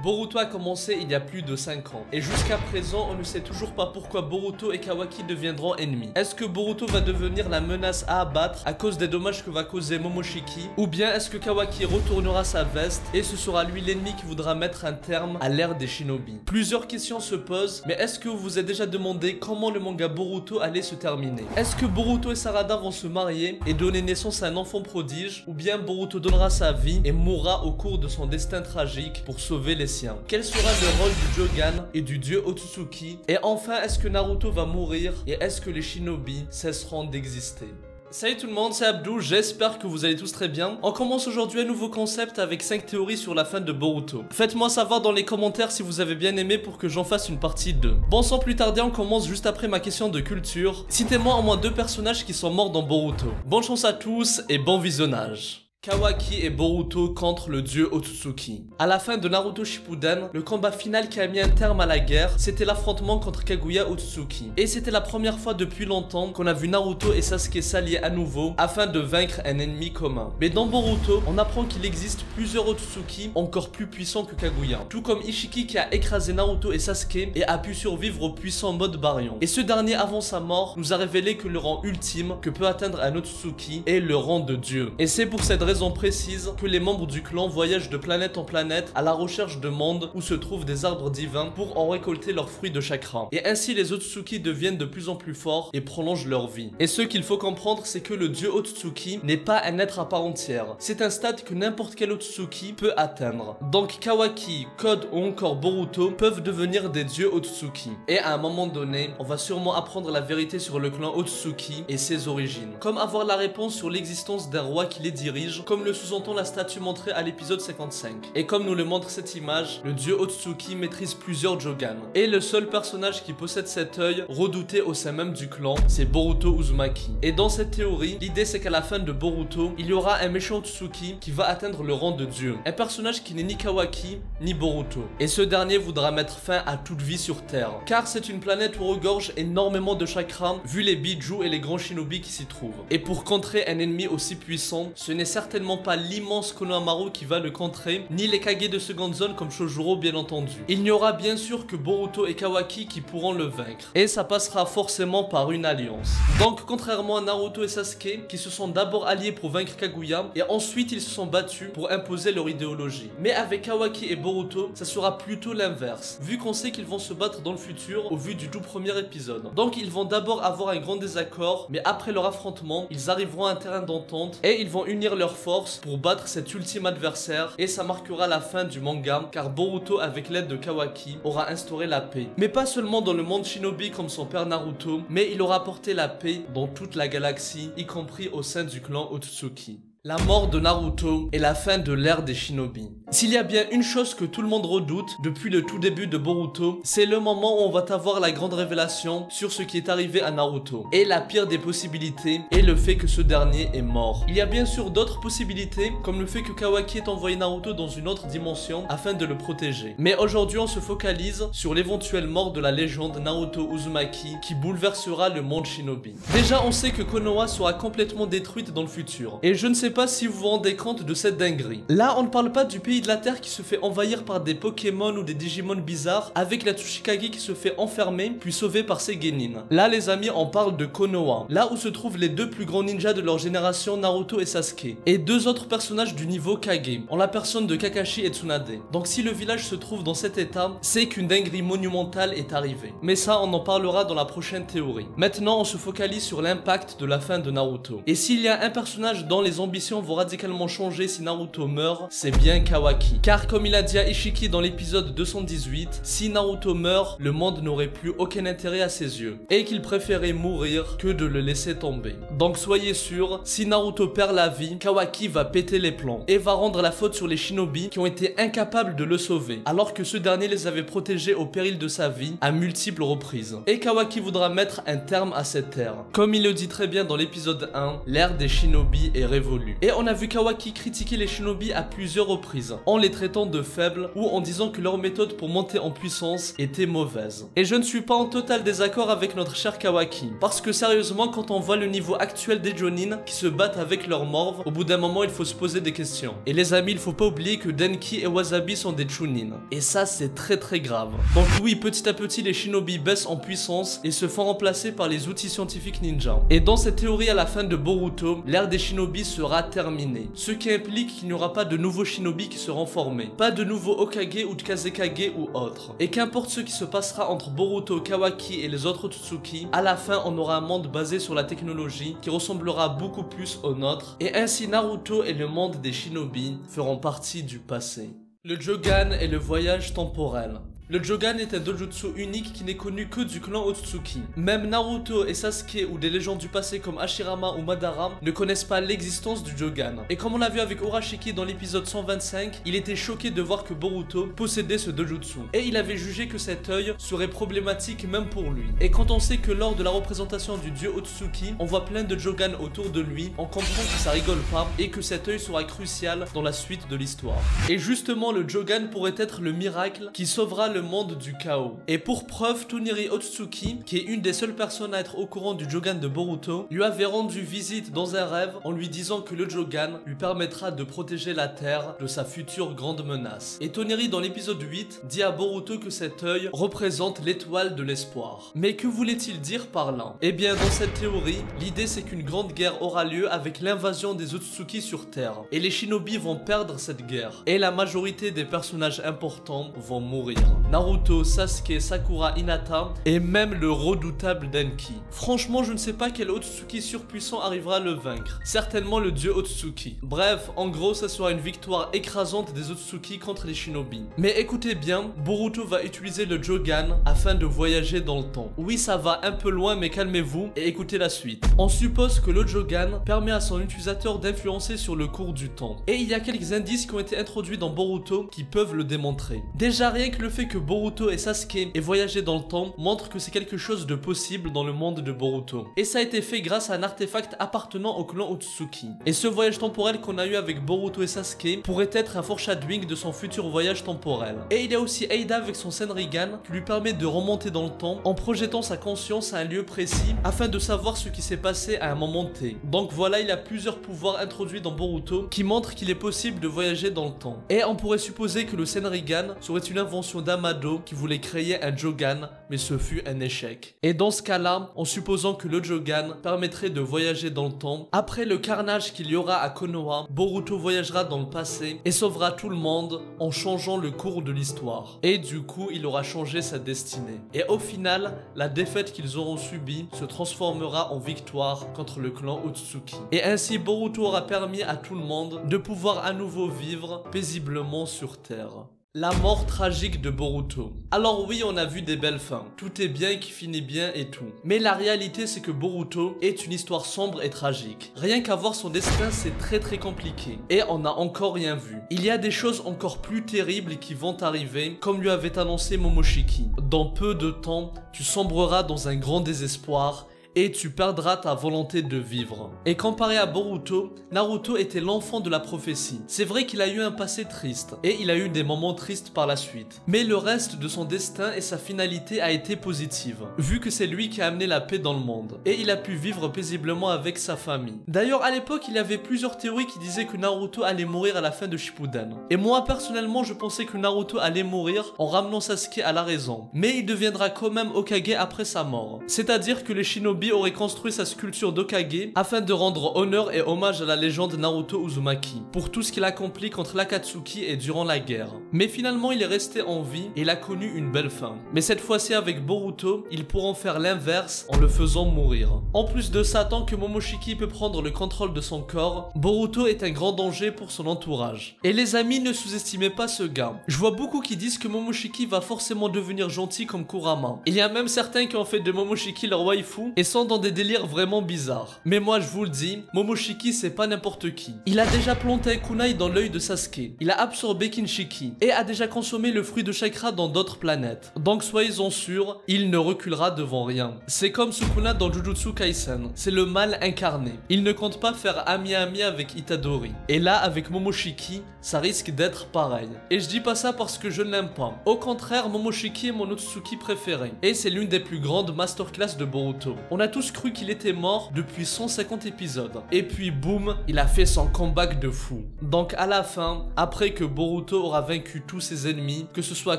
Boruto a commencé il y a plus de 5 ans. Et jusqu'à présent, on ne sait toujours pas pourquoi Boruto et Kawaki deviendront ennemis. Est-ce que Boruto va devenir la menace à abattre à cause des dommages que va causer Momoshiki? Ou bien est-ce que Kawaki retournera sa veste et ce sera lui l'ennemi qui voudra mettre un terme à l'ère des shinobi? Plusieurs questions se posent, mais est-ce que vous vous êtes déjà demandé comment le manga Boruto allait se terminer? Est-ce que Boruto et Sarada vont se marier et donner naissance à un enfant prodige? Ou bien Boruto donnera sa vie et mourra au cours de son destin tragique pour sauver les siens? Quel sera le rôle du Jogan et du dieu Otsutsuki? Et enfin, est-ce que Naruto va mourir et est-ce que les shinobi cesseront d'exister? Salut tout le monde, c'est Abdou, j'espère que vous allez tous très bien. On commence aujourd'hui un nouveau concept avec 5 théories sur la fin de Boruto. Faites-moi savoir dans les commentaires si vous avez bien aimé pour que j'en fasse une partie 2. Bon, sans plus tarder, on commence juste après ma question de culture. Citez-moi au moins 2 personnages qui sont morts dans Boruto. Bonne chance à tous et bon visionnage. Kawaki et Boruto contre le dieu Otsutsuki. À la fin de Naruto Shippuden, le combat final qui a mis un terme à la guerre, c'était l'affrontement contre Kaguya Otsutsuki. Et c'était la première fois depuis longtemps qu'on a vu Naruto et Sasuke s'allier à nouveau afin de vaincre un ennemi commun. Mais dans Boruto, on apprend qu'il existe plusieurs Otsutsuki encore plus puissants que Kaguya. Tout comme Ishiki qui a écrasé Naruto et Sasuke et a pu survivre au puissant mode Baryon. Et ce dernier avant sa mort nous a révélé que le rang ultime que peut atteindre un Otsutsuki est le rang de dieu. Et c'est pour cette raison précise que les membres du clan voyagent de planète en planète à la recherche de mondes où se trouvent des arbres divins pour en récolter leurs fruits de chakra. Et ainsi les Otsutsuki deviennent de plus en plus forts et prolongent leur vie. Et ce qu'il faut comprendre, c'est que le dieu Otsutsuki n'est pas un être à part entière. C'est un stade que n'importe quel Otsutsuki peut atteindre. Donc Kawaki, Code ou encore Boruto peuvent devenir des dieux Otsutsuki. Et à un moment donné, on va sûrement apprendre la vérité sur le clan Otsutsuki et ses origines. Comme avoir la réponse sur l'existence d'un roi qui les dirige, comme le sous-entend la statue montrée à l'épisode 55. Et comme nous le montre cette image, le dieu Otsutsuki maîtrise plusieurs Jogan. Et le seul personnage qui possède cet œil, redouté au sein même du clan, c'est Boruto Uzumaki. Et dans cette théorie, l'idée c'est qu'à la fin de Boruto, il y aura un méchant Otsutsuki qui va atteindre le rang de dieu. Un personnage qui n'est ni Kawaki, ni Boruto. Et ce dernier voudra mettre fin à toute vie sur Terre. Car c'est une planète où regorge énormément de chakra, vu les bijou et les grands shinobi qui s'y trouvent. Et pour contrer un ennemi aussi puissant, ce n'est certainement pas l'immense Konohamaru qui va le contrer, ni les Kage de seconde zone comme Shojuro bien entendu. Il n'y aura bien sûr que Boruto et Kawaki qui pourront le vaincre. Et ça passera forcément par une alliance. Donc contrairement à Naruto et Sasuke, qui se sont d'abord alliés pour vaincre Kaguya, et ensuite ils se sont battus pour imposer leur idéologie. Mais avec Kawaki et Boruto, ça sera plutôt l'inverse, vu qu'on sait qu'ils vont se battre dans le futur au vu du tout premier épisode. Donc ils vont d'abord avoir un grand désaccord, mais après leur affrontement, ils arriveront à un terrain d'entente et ils vont unir leurs force pour battre cet ultime adversaire et ça marquera la fin du manga car Boruto avec l'aide de Kawaki aura instauré la paix. Mais pas seulement dans le monde shinobi comme son père Naruto, mais il aura apporté la paix dans toute la galaxie, y compris au sein du clan Otsutsuki. La mort de Naruto et la fin de l'ère des shinobi. S'il y a bien une chose que tout le monde redoute depuis le tout début de Boruto, c'est le moment où on va avoir la grande révélation sur ce qui est arrivé à Naruto. Et la pire des possibilités est le fait que ce dernier est mort. Il y a bien sûr d'autres possibilités, comme le fait que Kawaki ait envoyé Naruto dans une autre dimension afin de le protéger. Mais aujourd'hui on se focalise sur l'éventuelle mort de la légende Naruto Uzumaki qui bouleversera le monde shinobi. Déjà on sait que Konoha sera complètement détruite dans le futur. Et je ne sais pas si vous vous rendez compte de cette dinguerie. Là on ne parle pas du pays de la terre qui se fait envahir par des Pokémon ou des Digimon bizarres avec la Tsuchikage qui se fait enfermer puis sauvée par ses Genin. Là les amis on parle de Konoha, là où se trouvent les 2 plus grands ninjas de leur génération Naruto et Sasuke. Et 2 autres personnages du niveau Kage, en la personne de Kakashi et Tsunade. Donc si le village se trouve dans cet état, c'est qu'une dinguerie monumentale est arrivée. Mais ça on en parlera dans la prochaine théorie. Maintenant on se focalise sur l'impact de la fin de Naruto. Et s'il y a un personnage dont les ambitions vont radicalement changer si Naruto meurt, c'est bien Kawaki. Car comme il a dit à Ishiki dans l'épisode 218, si Naruto meurt, le monde n'aurait plus aucun intérêt à ses yeux. Et qu'il préférait mourir que de le laisser tomber. Donc soyez sûr, si Naruto perd la vie, Kawaki va péter les plombs. Et va rendre la faute sur les shinobi qui ont été incapables de le sauver. Alors que ce dernier les avait protégés au péril de sa vie à multiples reprises. Et Kawaki voudra mettre un terme à cette ère. Comme il le dit très bien dans l'épisode 1, l'ère des shinobi est révolue. vu. Et on a vu Kawaki critiquer les shinobi à plusieurs reprises, en les traitant de faibles ou en disant que leur méthode pour monter en puissance était mauvaise. Et je ne suis pas en total désaccord avec notre cher Kawaki, parce que sérieusement quand on voit le niveau actuel des Jonin qui se battent avec leurs morves, au bout d'un moment il faut se poser des questions. Et les amis, il faut pas oublier que Denki et Wasabi sont des Chunin. Et ça c'est très grave. Donc oui, petit à petit les shinobi baissent en puissance et se font remplacer par les outils scientifiques ninja. Et dans cette théorie à la fin de Boruto, l'ère des shinobi sera terminée. Ce qui implique qu'il n'y aura pas de nouveaux shinobi qui seront formés. Pas de nouveaux Hokage ou de Kazekage ou autres. Et qu'importe ce qui se passera entre Boruto, Kawaki et les autres Otsutsuki, à la fin on aura un monde basé sur la technologie qui ressemblera beaucoup plus au nôtre. Et ainsi Naruto et le monde des shinobi feront partie du passé. Le Jogan est le voyage temporel. Le Jogan est un dojutsu unique qui n'est connu que du clan Otsutsuki. Même Naruto et Sasuke ou des légendes du passé comme Hashirama ou Madara ne connaissent pas l'existence du Jogan. Et comme on l'a vu avec Urashiki dans l'épisode 125, il était choqué de voir que Boruto possédait ce dojutsu. Et il avait jugé que cet œil serait problématique même pour lui. Et quand on sait que lors de la représentation du dieu Otsutsuki, on voit plein de Jogan autour de lui, on comprend que ça rigole pas et que cet œil sera crucial dans la suite de l'histoire. Et justement le Jogan pourrait être le miracle qui sauvera le monde du chaos. Et pour preuve, Toniri Otsutsuki, qui est une des seules personnes à être au courant du Jogan de Boruto, lui avait rendu visite dans un rêve en lui disant que le Jogan lui permettra de protéger la terre de sa future grande menace. Et Toniri dans l'épisode 8 dit à Boruto que cet œil représente l'étoile de l'espoir. Mais que voulait-il dire par là? Eh bien dans cette théorie, l'idée c'est qu'une grande guerre aura lieu avec l'invasion des Otsutsuki sur terre. Et les shinobi vont perdre cette guerre. Et la majorité des personnages importants vont mourir. Naruto, Sasuke, Sakura, Hinata et même le redoutable Denki. Franchement, je ne sais pas quel Otsutsuki surpuissant arrivera à le vaincre. Certainement le dieu Otsutsuki. Bref, en gros, ça sera une victoire écrasante des Otsutsuki contre les shinobi. Mais écoutez bien, Boruto va utiliser le Jogan afin de voyager dans le temps. Oui, ça va un peu loin, mais calmez-vous et écoutez la suite. On suppose que le Jogan permet à son utilisateur d'influencer sur le cours du temps. Et il y a quelques indices qui ont été introduits dans Boruto qui peuvent le démontrer. Déjà rien que le fait que Boruto et Sasuke aient voyagé dans le temps montre que c'est quelque chose de possible dans le monde de Boruto. Et ça a été fait grâce à un artefact appartenant au clan Otsutsuki. Et ce voyage temporel qu'on a eu avec Boruto et Sasuke pourrait être un foreshadowing de son futur voyage temporel. Et il y a aussi Eida avec son Senrigan qui lui permet de remonter dans le temps en projetant sa conscience à un lieu précis afin de savoir ce qui s'est passé à un moment T. Donc voilà, il y a plusieurs pouvoirs introduits dans Boruto qui montrent qu'il est possible de voyager dans le temps. Et on pourrait supposer que le Senrigan serait une invention d'Amado qui voulait créer un Jogan, mais ce fut un échec. Et dans ce cas-là, en supposant que le Jogan permettrait de voyager dans le temps, après le carnage qu'il y aura à Konoha, Boruto voyagera dans le passé et sauvera tout le monde en changeant le cours de l'histoire. Et du coup, il aura changé sa destinée. Et au final, la défaite qu'ils auront subie se transformera en victoire contre le clan Otsutsuki. Et ainsi, Boruto aura permis à tout le monde de pouvoir à nouveau vivre paisiblement sur Terre. La mort tragique de Boruto. Alors oui, on a vu des belles fins. Tout est bien qui finit bien et tout. Mais la réalité, c'est que Boruto est une histoire sombre et tragique. Rien qu'à voir son destin, c'est très compliqué. Et on n'a encore rien vu. Il y a des choses encore plus terribles qui vont arriver, comme lui avait annoncé Momoshiki. Dans peu de temps, tu sombreras dans un grand désespoir et tu perdras ta volonté de vivre. Et comparé à Boruto, Naruto était l'enfant de la prophétie. C'est vrai qu'il a eu un passé triste, et il a eu des moments tristes par la suite. Mais le reste de son destin et sa finalité a été positive, vu que c'est lui qui a amené la paix dans le monde. Et il a pu vivre paisiblement avec sa famille. D'ailleurs, à l'époque, il y avait plusieurs théories qui disaient que Naruto allait mourir à la fin de Shippuden. Et moi, personnellement, je pensais que Naruto allait mourir en ramenant Sasuke à la raison. Mais il deviendra quand même Hokage après sa mort. C'est-à-dire que les shinobi aurait construit sa sculpture d'Hokage afin de rendre honneur et hommage à la légende Naruto Uzumaki pour tout ce qu'il accomplit contre l'Akatsuki et durant la guerre. Mais finalement il est resté en vie et il a connu une belle fin. Mais cette fois-ci avec Boruto, ils pourront faire l'inverse en le faisant mourir. En plus de ça, tant que Momoshiki peut prendre le contrôle de son corps, Boruto est un grand danger pour son entourage. Et les amis, ne sous-estimez pas ce gars. Je vois beaucoup qui disent que Momoshiki va forcément devenir gentil comme Kurama. Il y a même certains qui ont fait de Momoshiki leur waifu et sont dans des délires vraiment bizarres. Mais moi je vous le dis, Momoshiki c'est pas n'importe qui. Il a déjà planté un kunai dans l'œil de Sasuke, il a absorbé Kinshiki et a déjà consommé le fruit de chakra dans d'autres planètes. Donc soyez-en sûrs, il ne reculera devant rien. C'est comme Sukuna dans Jujutsu Kaisen, c'est le mal incarné. Il ne compte pas faire ami-ami avec Itadori. Et là avec Momoshiki, ça risque d'être pareil. Et je dis pas ça parce que je ne l'aime pas. Au contraire, Momoshiki est mon Otsutsuki préféré. Et c'est l'une des plus grandes masterclass de Boruto. On a tous cru qu'il était mort depuis 150 épisodes. Et puis boum, il a fait son comeback de fou. Donc à la fin, après que Boruto aura vaincu tous ses ennemis, que ce soit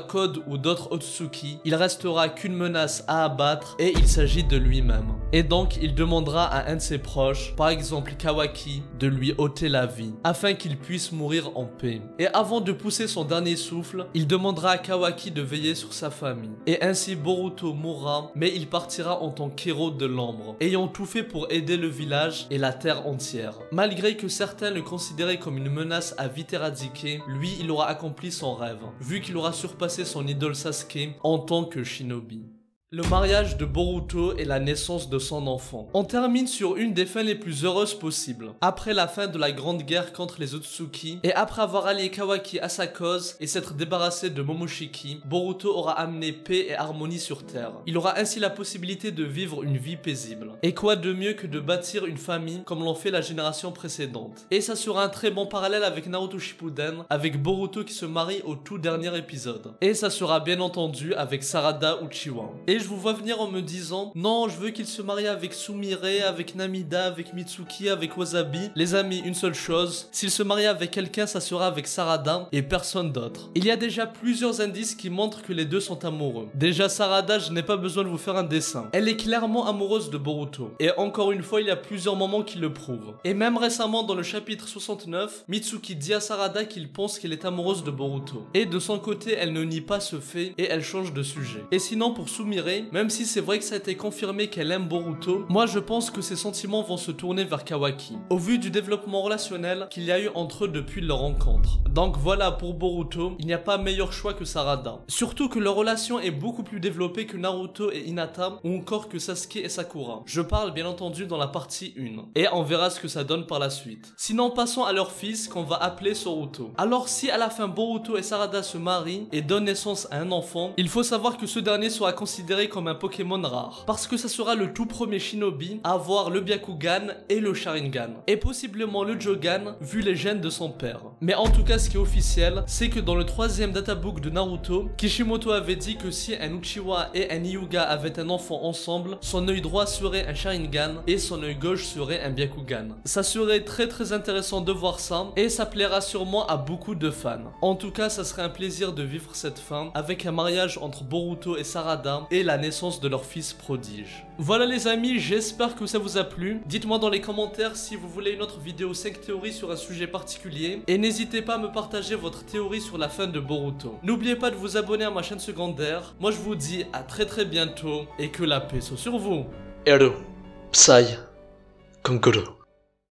Code ou d'autres Otsutsuki, il restera qu'une menace à abattre et il s'agit de lui-même. Et donc il demandera à un de ses proches, par exemple Kawaki, de lui ôter la vie, afin qu'il puisse mourir en paix. Et avant de pousser son dernier souffle, il demandera à Kawaki de veiller sur sa famille. Et ainsi Boruto mourra, mais il partira en tant qu'héros de l'ombre, ayant tout fait pour aider le village et la terre entière. Malgré que certains le considéraient comme une menace à vite éradiquer, lui il aura accompli son rêve, vu qu'il aura surpassé son idole Sasuke en tant que shinobi. Le mariage de Boruto et la naissance de son enfant. On termine sur une des fins les plus heureuses possibles. Après la fin de la grande guerre contre les Otsutsuki, et après avoir allié Kawaki à sa cause et s'être débarrassé de Momoshiki, Boruto aura amené paix et harmonie sur Terre. Il aura ainsi la possibilité de vivre une vie paisible. Et quoi de mieux que de bâtir une famille comme l'ont fait la génération précédente. Et ça sera un très bon parallèle avec Naruto Shippuden, avec Boruto qui se marie au tout dernier épisode. Et ça sera bien entendu avec Sarada Uchiwa. Et je vous vois venir en me disant non, je veux qu'il se marie avec Sumire, avec Namida, avec Mitsuki, avec Wasabi. Les amis, une seule chose, s'il se marie avec quelqu'un, ça sera avec Sarada et personne d'autre. Il y a déjà plusieurs indices qui montrent que les deux sont amoureux. Déjà Sarada, je n'ai pas besoin de vous faire un dessin. Elle est clairement amoureuse de Boruto. Et encore une fois, il y a plusieurs moments qui le prouvent. Et même récemment dans le chapitre 69, Mitsuki dit à Sarada qu'il pense qu'elle est amoureuse de Boruto. Et de son côté, elle ne nie pas ce fait et elle change de sujet. Et sinon pour Sumire, même si c'est vrai que ça a été confirmé qu'elle aime Boruto, moi je pense que ses sentiments vont se tourner vers Kawaki, au vu du développement relationnel qu'il y a eu entre eux depuis leur rencontre. Donc voilà, pour Boruto, il n'y a pas meilleur choix que Sarada. Surtout que leur relation est beaucoup plus développée que Naruto et Hinata, ou encore que Sasuke et Sakura. Je parle bien entendu dans la partie 1. Et on verra ce que ça donne par la suite. Sinon passons à leur fils qu'on va appeler Soruto. Alors si à la fin Boruto et Sarada se marient et donnent naissance à un enfant, il faut savoir que ce dernier sera considéré comme un Pokémon rare, parce que ça sera le tout premier shinobi à avoir le Byakugan et le Sharingan, et possiblement le Jogan vu les gènes de son père. Mais en tout cas ce qui est officiel, c'est que dans le 3e databook de Naruto, Kishimoto avait dit que si un Uchiwa et un Hyuga avaient un enfant ensemble, son œil droit serait un Sharingan et son œil gauche serait un Byakugan. Ça serait très intéressant de voir ça, et ça plaira sûrement à beaucoup de fans. En tout cas ça serait un plaisir de vivre cette fin avec un mariage entre Boruto et Sarada et la naissance de leur fils prodige. Voilà les amis, j'espère que ça vous a plu. Dites-moi dans les commentaires si vous voulez une autre vidéo 5 théories sur un sujet particulier. Et n'hésitez pas à me partager votre théorie sur la fin de Boruto. N'oubliez pas de vous abonner à ma chaîne secondaire. Moi je vous dis à très bientôt et que la paix soit sur vous. Ero, Psy, Konkuro.